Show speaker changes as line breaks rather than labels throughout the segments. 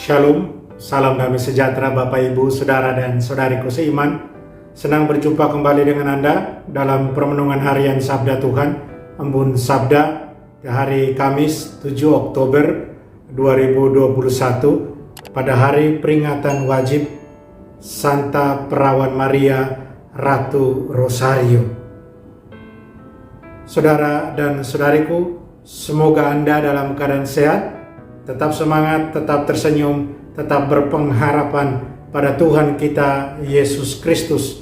Shalom, salam damai sejahtera Bapak Ibu, Saudara dan Saudariku seiman. Senang berjumpa kembali dengan Anda dalam permenungan harian Sabda Tuhan, Embun Sabda, hari Kamis 7 Oktober 2021, pada hari peringatan wajib Santa Perawan Maria Ratu Rosario. Saudara dan saudariku, semoga Anda dalam keadaan sehat, tetap semangat, tetap tersenyum, tetap berpengharapan pada Tuhan kita Yesus Kristus.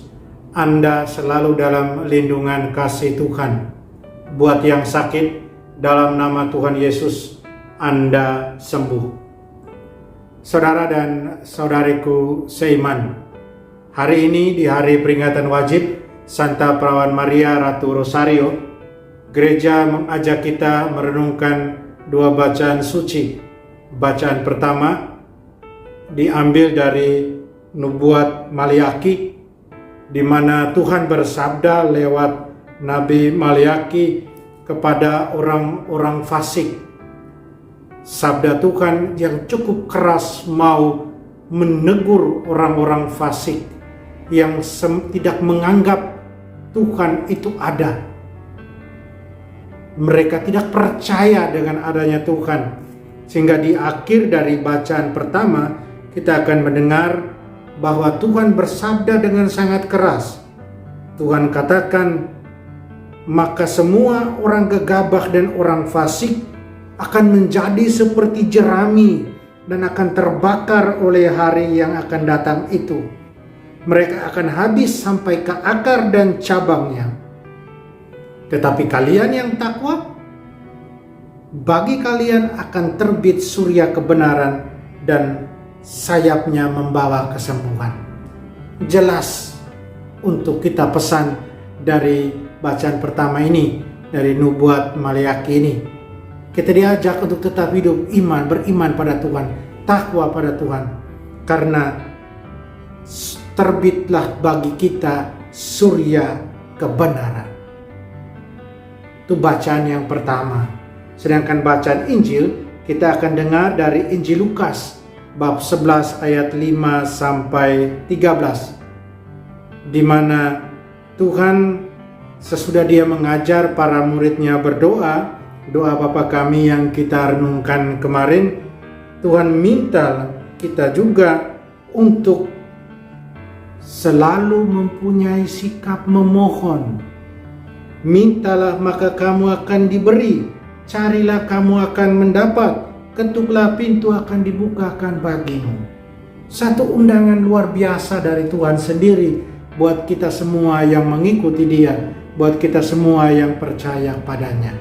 Anda selalu dalam lindungan kasih Tuhan. Buat yang sakit, dalam nama Tuhan Yesus, Anda sembuh. Saudara dan saudariku seiman, hari ini di hari peringatan wajib Santa Perawan Maria Ratu Rosario, gereja mengajak kita merenungkan dua bacaan suci. Bacaan pertama diambil dari nubuat Maliaki, di mana Tuhan bersabda lewat Nabi Maliaki kepada orang-orang fasik. Sabda Tuhan yang cukup keras mau menegur orang-orang fasik yang tidak menganggap Tuhan itu ada. Mereka tidak percaya dengan adanya Tuhan. Sehingga di akhir dari bacaan pertama, kita akan mendengar bahwa Tuhan bersabda dengan sangat keras. Tuhan katakan, maka semua orang gegabah dan orang fasik akan menjadi seperti jerami dan akan terbakar oleh hari yang akan datang itu. Mereka akan habis sampai ke akar dan cabangnya. Tetapi kalian yang takwa, bagi kalian akan terbit surya kebenaran dan sayapnya membawa kesembuhan. Jelas untuk kita pesan dari bacaan pertama ini, dari nubuat Maliaki ini. Kita diajak untuk tetap hidup beriman pada Tuhan, takwa pada Tuhan. Karena terbitlah bagi kita surya kebenaran. Itu bacaan yang pertama. Sedangkan bacaan Injil kita akan dengar dari Injil Lukas bab 11 ayat 5 sampai 13, di mana Tuhan sesudah dia mengajar para muridnya berdoa, doa Bapa kami yang kita renungkan kemarin, Tuhan minta kita juga untuk selalu mempunyai sikap memohon. Mintalah maka kamu akan diberi, carilah kamu akan mendapat, ketuklah pintu akan dibukakan bagimu. Satu undangan luar biasa dari Tuhan sendiri buat kita semua yang mengikuti Dia, buat kita semua yang percaya padanya.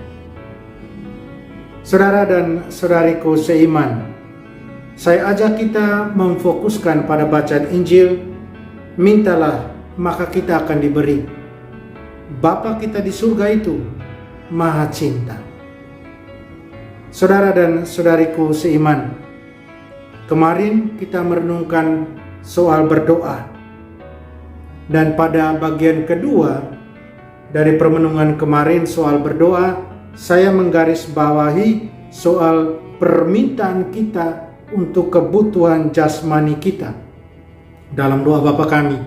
Saudara dan saudariku seiman, saya ajak kita memfokuskan pada bacaan Injil. Mintalah maka kita akan diberi. Bapa kita di surga itu Maha Cinta. Saudara dan saudariku seiman, kemarin kita merenungkan soal berdoa. Dan pada bagian kedua dari permenungan kemarin soal berdoa, saya menggarisbawahi soal permintaan kita untuk kebutuhan jasmani kita dalam doa Bapa kami.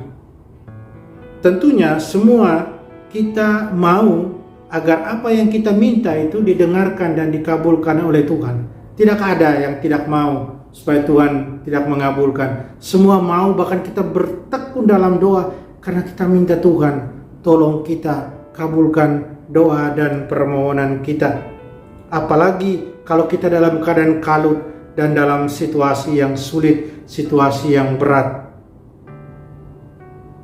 Tentunya semua kita mau agar apa yang kita minta itu didengarkan dan dikabulkan oleh Tuhan. Tidak ada yang tidak mau supaya Tuhan tidak mengabulkan. Semua mau, bahkan kita bertekun dalam doa karena kita minta Tuhan, tolong kita kabulkan doa dan permohonan kita. Apalagi kalau kita dalam keadaan kalut dan dalam situasi yang sulit, situasi yang berat.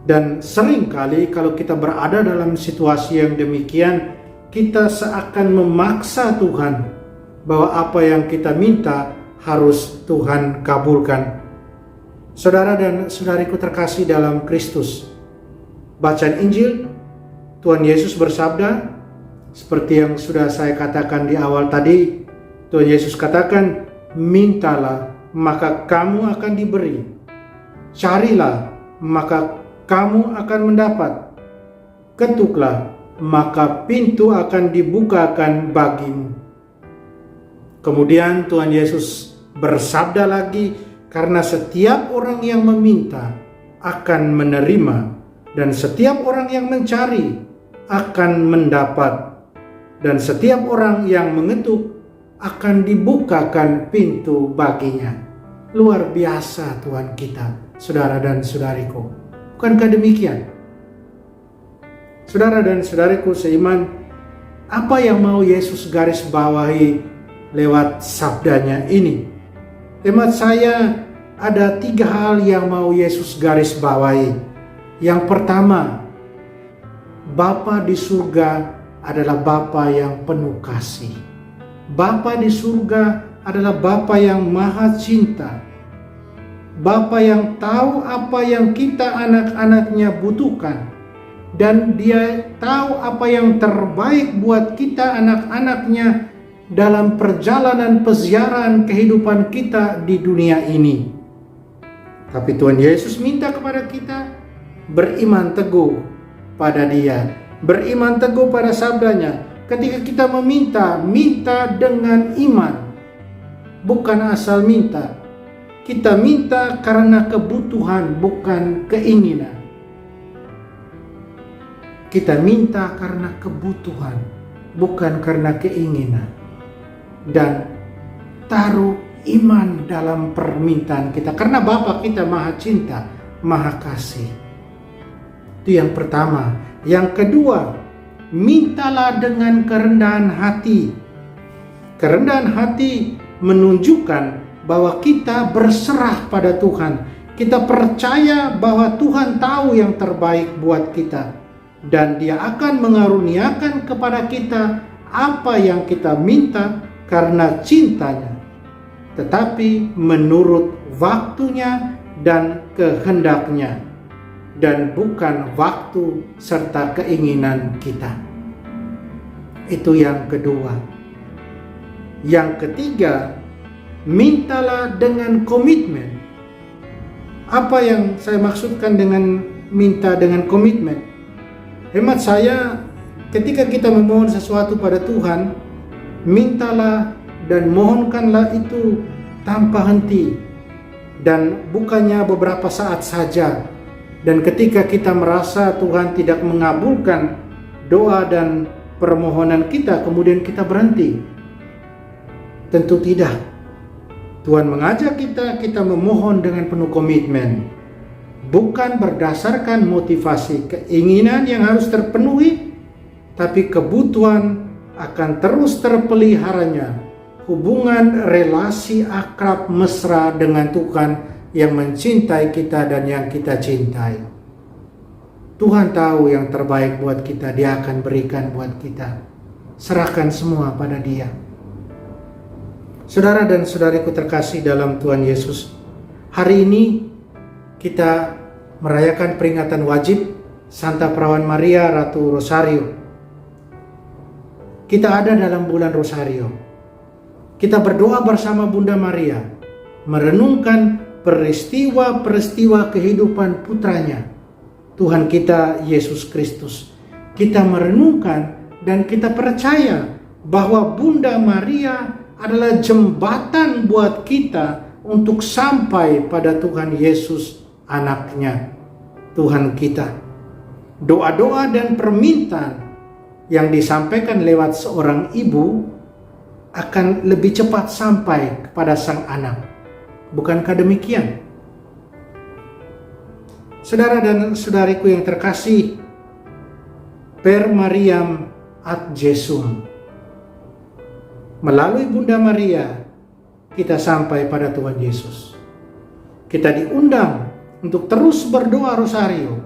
Dan seringkali kalau kita berada dalam situasi yang demikian, kita seakan memaksa Tuhan bahwa apa yang kita minta harus Tuhan kabulkan. Saudara dan saudariku terkasih dalam Kristus, bacaan Injil, Tuhan Yesus bersabda, seperti yang sudah saya katakan di awal tadi, Tuhan Yesus katakan, mintalah maka kamu akan diberi, carilah maka kamu akan mendapat, ketuklah maka pintu akan dibukakan bagimu. Kemudian Tuhan Yesus bersabda lagi Karena setiap orang yang meminta akan menerima, dan setiap orang yang mencari akan mendapat, dan setiap orang yang mengetuk akan dibukakan pintu baginya. Luar biasa Tuhan kita, saudara dan saudariku. Bukankah demikian? Saudara dan saudariku seiman, apa yang mau Yesus garis bawahi lewat sabdanya ini? Hemat saya ada 3 hal yang mau Yesus garis bawahi. Yang pertama, Bapa di surga adalah Bapa yang penuh kasih. Bapa di surga adalah Bapa yang maha cinta. Bapa yang tahu apa yang kita anak-anaknya butuhkan. Dan Dia tahu apa yang terbaik buat kita anak-anaknya dalam perjalanan peziarah kehidupan kita di dunia ini. Tapi Tuhan Yesus minta kepada kita beriman teguh pada Dia, beriman teguh pada sabdanya. Ketika kita meminta, minta dengan iman, bukan asal minta. Kita minta karena kebutuhan, bukan keinginan. Kita minta karena kebutuhan, bukan karena keinginan. Dan taruh iman dalam permintaan kita, karena Bapa kita maha cinta, maha kasih. Itu yang pertama. Yang kedua, mintalah dengan kerendahan hati. Kerendahan hati menunjukkan bahwa kita berserah pada Tuhan. Kita percaya bahwa Tuhan tahu yang terbaik buat kita, dan Dia akan mengaruniakan kepada kita apa yang kita minta karena cintanya, tetapi menurut waktunya dan kehendaknya, dan bukan waktu serta keinginan kita. Itu yang kedua. Yang ketiga, mintalah dengan komitmen. Apa yang saya maksudkan dengan minta dengan komitmen? Hemat saya, ketika kita memohon sesuatu pada Tuhan, mintalah dan mohonkanlah itu tanpa henti, dan bukannya beberapa saat saja. Dan ketika kita merasa Tuhan tidak mengabulkan doa dan permohonan kita, kemudian kita berhenti. Tentu tidak. Tuhan mengajak kita memohon dengan penuh komitmen, bukan berdasarkan motivasi keinginan yang harus terpenuhi, tapi kebutuhan akan terus terpeliharanya hubungan relasi akrab mesra dengan Tuhan yang mencintai kita dan yang kita cintai. Tuhan tahu yang terbaik buat kita, Dia akan berikan buat kita. Serahkan semua pada Dia. Saudara dan saudariku terkasih dalam Tuhan Yesus, hari ini kita merayakan peringatan wajib Santa Perawan Maria Ratu Rosario. Kita ada dalam bulan Rosario. Kita berdoa bersama Bunda Maria, merenungkan peristiwa-peristiwa kehidupan putranya, Tuhan kita Yesus Kristus. Kita merenungkan dan kita percaya bahwa Bunda Maria adalah jembatan buat kita untuk sampai pada Tuhan Yesus, anaknya, Tuhan kita. Doa-doa dan permintaan yang disampaikan lewat seorang ibu akan lebih cepat sampai kepada sang anak. Bukankah demikian? Saudara dan saudariku yang terkasih, Per Mariam ad Jesum, melalui Bunda Maria kita sampai pada Tuhan Yesus. Kita diundang untuk terus berdoa Rosario,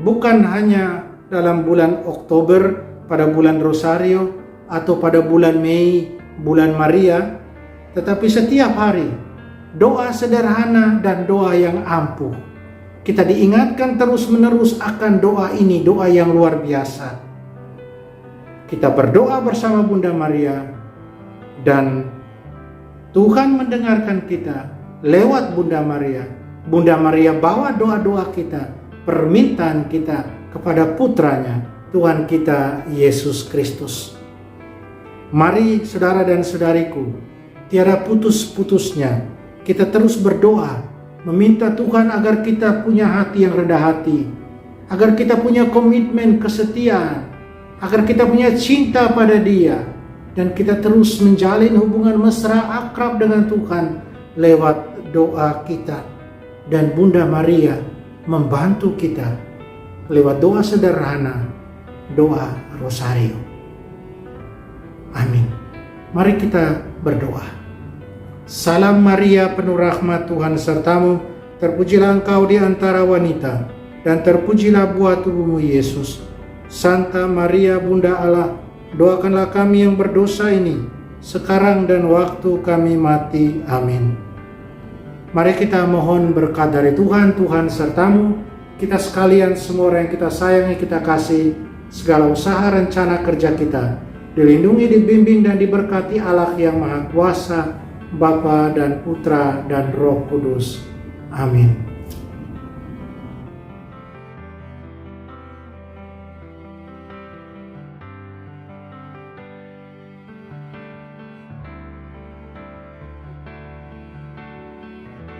bukan hanya dalam bulan Oktober pada bulan Rosario atau pada bulan Mei bulan Maria, tetapi setiap hari doa sederhana dan doa yang ampuh. Kita diingatkan terus-menerus akan doa ini, doa yang luar biasa. Kita berdoa bersama Bunda Maria, dan Tuhan mendengarkan kita lewat Bunda Maria. Bunda Maria bawa doa-doa kita, permintaan kita kepada putranya, Tuhan kita Yesus Kristus. Mari saudara dan saudariku, tiada putus-putusnya kita terus berdoa, meminta Tuhan agar kita punya hati yang rendah hati, agar kita punya komitmen kesetiaan, agar kita punya cinta pada Dia, dan kita terus menjalin hubungan mesra akrab dengan Tuhan lewat doa kita. Dan Bunda Maria membantu kita lewat doa sederhana, doa Rosario. Amin. Mari kita berdoa. Salam Maria, penuh rahmat, Tuhan sertamu. Terpujilah engkau di antara wanita, dan terpujilah buah tubuhmu Yesus. Santa Maria, Bunda Allah, doakanlah kami yang berdosa ini, sekarang dan waktu kami mati. Amin. Mari kita mohon berkat dari Tuhan. Tuhan sertamu, kita sekalian, semua orang yang kita sayangi, kita kasih, segala usaha rencana kerja kita dilindungi, dibimbing, dan diberkati Allah yang Maha Kuasa, Bapa dan Putra dan Roh Kudus. Amin.